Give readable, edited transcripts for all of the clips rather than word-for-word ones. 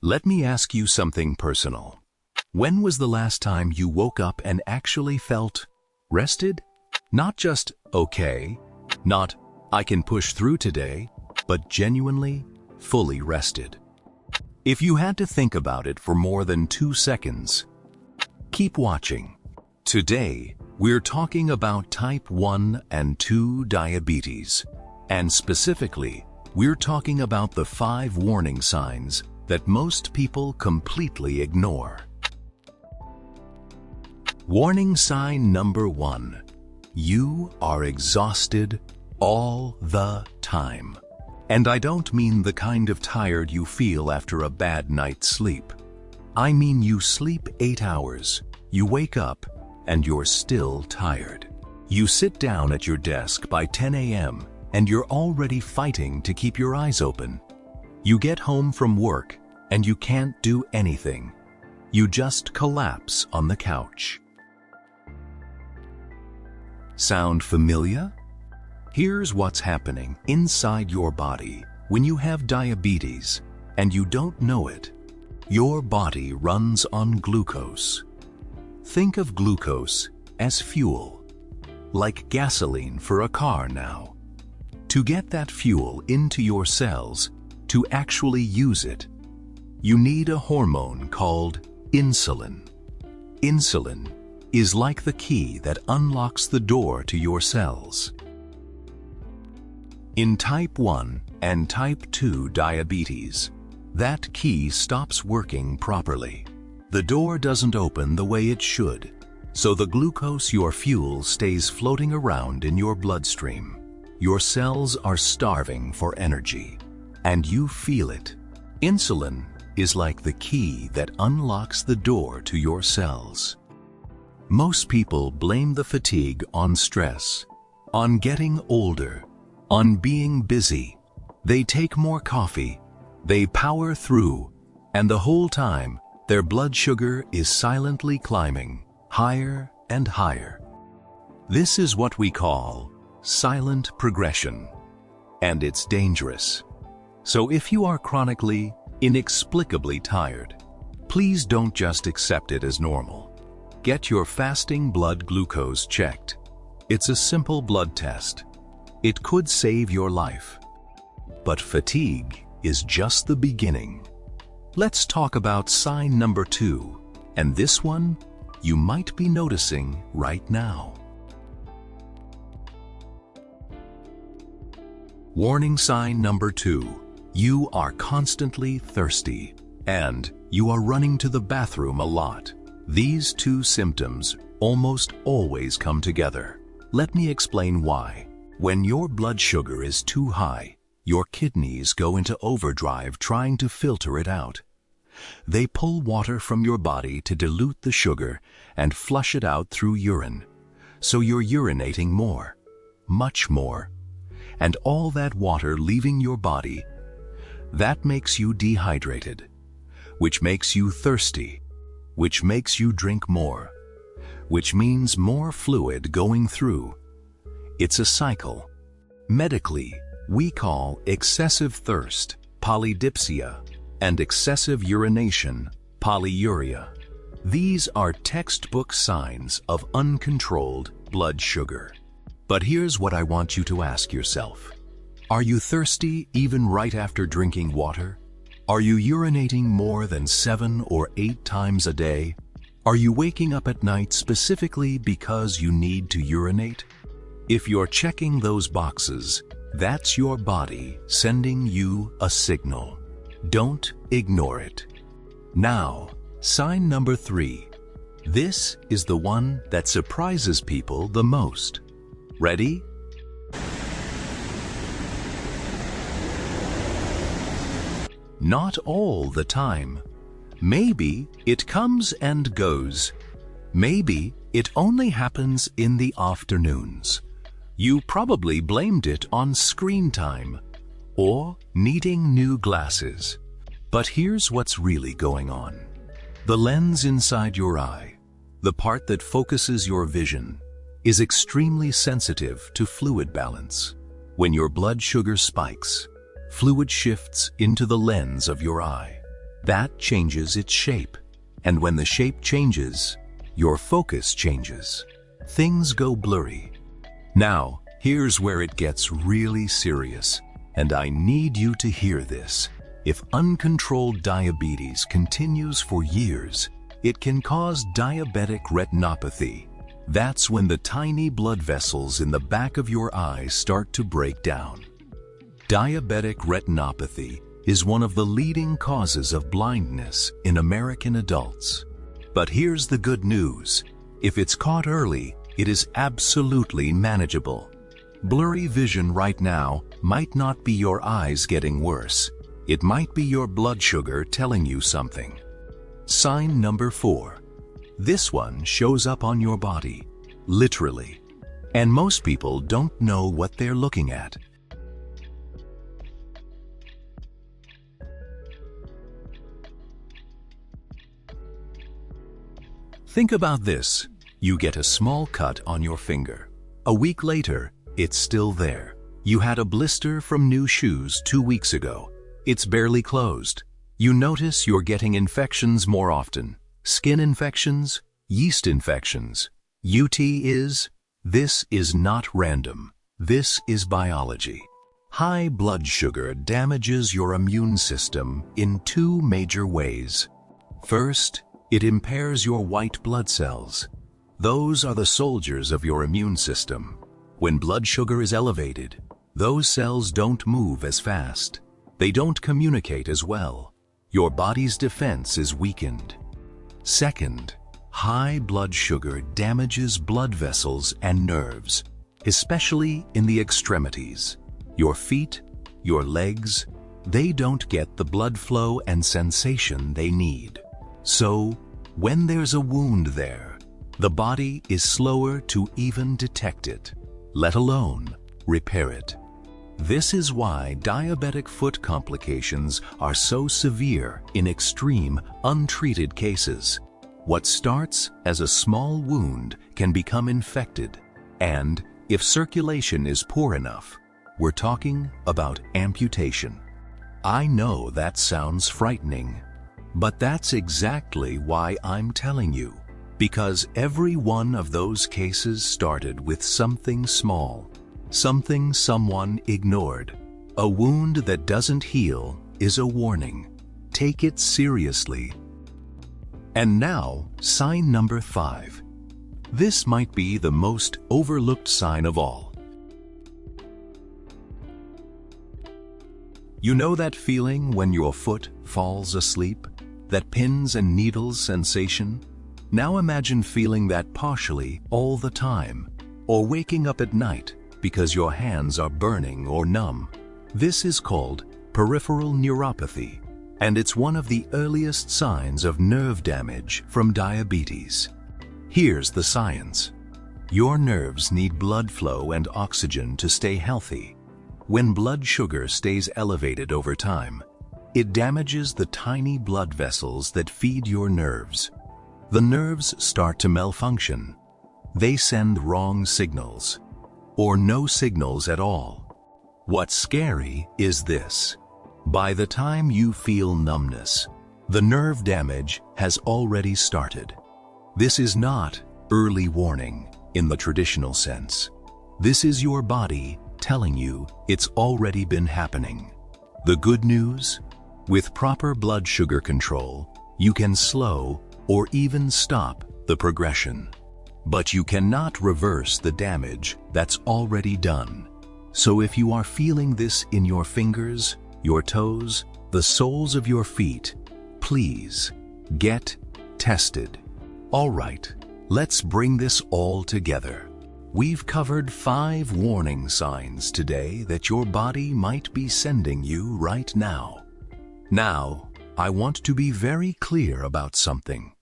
Let me ask you something personal. When was the last time you woke up and actually felt rested? Not just okay, not I can push through today, but genuinely, fully rested. If you had to think about it for more than 2 seconds, keep watching. Today, we're talking about type 1 and 2 diabetes, and specifically, we're talking about the 5 warning signs that most people completely ignore. Warning sign number 1. You are exhausted all the time. And I don't mean the kind of tired you feel after a bad night's sleep. I mean you sleep 8 hours, you wake up, and you're still tired. You sit down at your desk by 10 a.m. and you're already fighting to keep your eyes open. You get home from work and you can't do anything. You just collapse on the couch. Sound familiar? Here's what's happening inside your body when you have diabetes and you don't know it. Your body runs on glucose. Think of glucose as fuel, like gasoline for a car now. To get that fuel into your cells, to actually use it, you need a hormone called insulin. Insulin is like the key that unlocks the door to your cells. In type 1 and type 2 diabetes, that key stops working properly. The door doesn't open the way it should, so the glucose, your fuel, stays floating around in your bloodstream. Your cells are starving for energy, and you feel it. Insulin is like the key that unlocks the door to your cells. Most people blame the fatigue on stress, on getting older, on being busy. They take more coffee, they power through, and the whole time, their blood sugar is silently climbing higher and higher. This is what we call silent progression, and it's dangerous. So if you are chronically, inexplicably tired, please don't just accept it as normal. Get your fasting blood glucose checked. It's a simple blood test. It could save your life. But fatigue is just the beginning. Let's talk about sign number 2, and this one you might be noticing right now. Warning sign number 2. You are constantly thirsty, and you are running to the bathroom a lot. These 2 symptoms almost always come together. Let me explain why. When your blood sugar is too high, your kidneys go into overdrive trying to filter it out. They pull water from your body to dilute the sugar and flush it out through urine. So you're urinating more, much more. And all that water leaving your body, that makes you dehydrated, which makes you thirsty, which makes you drink more, which means more fluid going through. It's a cycle. Medically, we call excessive thirst polydipsia and excessive urination polyuria. These are textbook signs of uncontrolled blood sugar. But here's what I want you to ask yourself. Are you thirsty even right after drinking water? Are you urinating more than 7 or 8 times a day? Are you waking up at night specifically because you need to urinate? If you're checking those boxes, that's your body sending you a signal. Don't ignore it. Now, sign number 3. This is the one that surprises people the most. Ready? Not all the time. Maybe it comes and goes. Maybe it only happens in the afternoons. You probably blamed it on screen time or needing new glasses. But here's what's really going on. The lens inside your eye, the part that focuses your vision, is extremely sensitive to fluid balance. When your blood sugar spikes, fluid shifts into the lens of your eye. That changes its shape. And when the shape changes, your focus changes. Things go blurry. Now, here's where it gets really serious, and I need you to hear this. If uncontrolled diabetes continues for years, it can cause diabetic retinopathy. That's when the tiny blood vessels in the back of your eyes start to break down. Diabetic retinopathy is one of the leading causes of blindness in American adults. But here's the good news. If it's caught early, it is absolutely manageable. Blurry vision right now might not be your eyes getting worse. It might be your blood sugar telling you something. Sign number 4. This one shows up on your body, literally. And most people don't know what they're looking at. Think about this. You get a small cut on your finger. A week later, it's still there. You had a blister from new shoes 2 weeks ago. It's barely closed. You notice you're getting infections more often. Skin infections, yeast infections. This is not random. This is biology. High blood sugar damages your immune system in 2 major ways. First, it impairs your white blood cells. Those are the soldiers of your immune system. When blood sugar is elevated, those cells don't move as fast. They don't communicate as well. Your body's defense is weakened. Second, high blood sugar damages blood vessels and nerves, especially in the extremities. Your feet, your legs, they don't get the blood flow and sensation they need. So, when there's a wound there, the body is slower to even detect it, let alone repair it. This is why diabetic foot complications are so severe in extreme, untreated cases. What starts as a small wound can become infected, and if circulation is poor enough, we're talking about amputation. I know that sounds frightening, but that's exactly why I'm telling you, because every one of those cases started with something small, something someone ignored. A wound that doesn't heal is a warning. Take it seriously. And now, sign number 5. This might be the most overlooked sign of all. You know that feeling when your foot falls asleep? That pins and needles sensation? Now imagine feeling that partially all the time, or waking up at night because your hands are burning or numb. This is called peripheral neuropathy, and it's one of the earliest signs of nerve damage from diabetes. Here's the science. Your nerves need blood flow and oxygen to stay healthy. When blood sugar stays elevated over time, it damages the tiny blood vessels that feed your nerves. The nerves start to malfunction. They send wrong signals, or no signals at all. What's scary is this. By the time you feel numbness, the nerve damage has already started. This is not early warning in the traditional sense. This is your body telling you it's already been happening. The good news? With proper blood sugar control, you can slow or even stop the progression. But you cannot reverse the damage that's already done. So if you are feeling this in your fingers, your toes, the soles of your feet, please get tested. All right, let's bring this all together. We've covered 5 warning signs today that your body might be sending you right now. Now, I want to be very clear about something.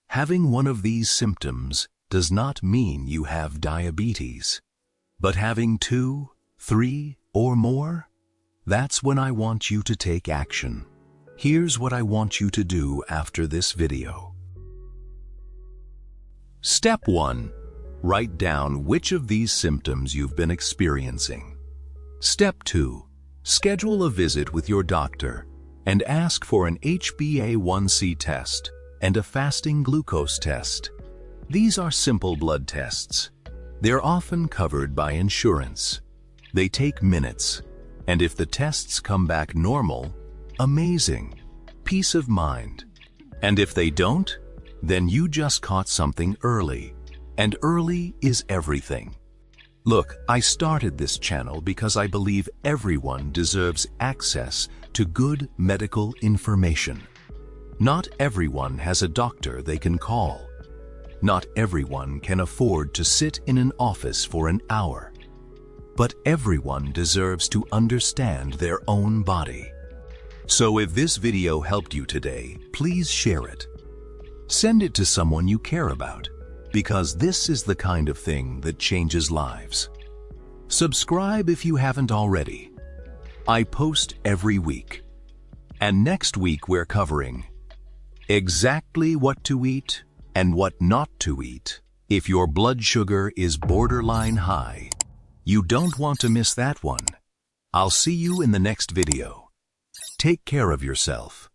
Having one of these symptoms does not mean you have diabetes. But having 2, 3, or more? That's when I want you to take action. Here's what I want you to do after this video. Step 1. Write down which of these symptoms you've been experiencing. Step 2. Schedule a visit with your doctor. and ask for an HbA1c test and a fasting glucose test. These are simple blood tests. They're often covered by insurance. They take minutes, and if the tests come back normal, amazing, peace of mind. And if they don't, then you just caught something early, and early is everything. Look, I started this channel because I believe everyone deserves access to good medical information. Not everyone has a doctor they can call. Not everyone can afford to sit in an office for an hour. But everyone deserves to understand their own body. So if this video helped you today, please share it. Send it to someone you care about, because this is the kind of thing that changes lives. Subscribe if you haven't already. I post every week. And next week we're covering exactly what to eat and what not to eat if your blood sugar is borderline high. You don't want to miss that one. I'll see you in the next video. Take care of yourself.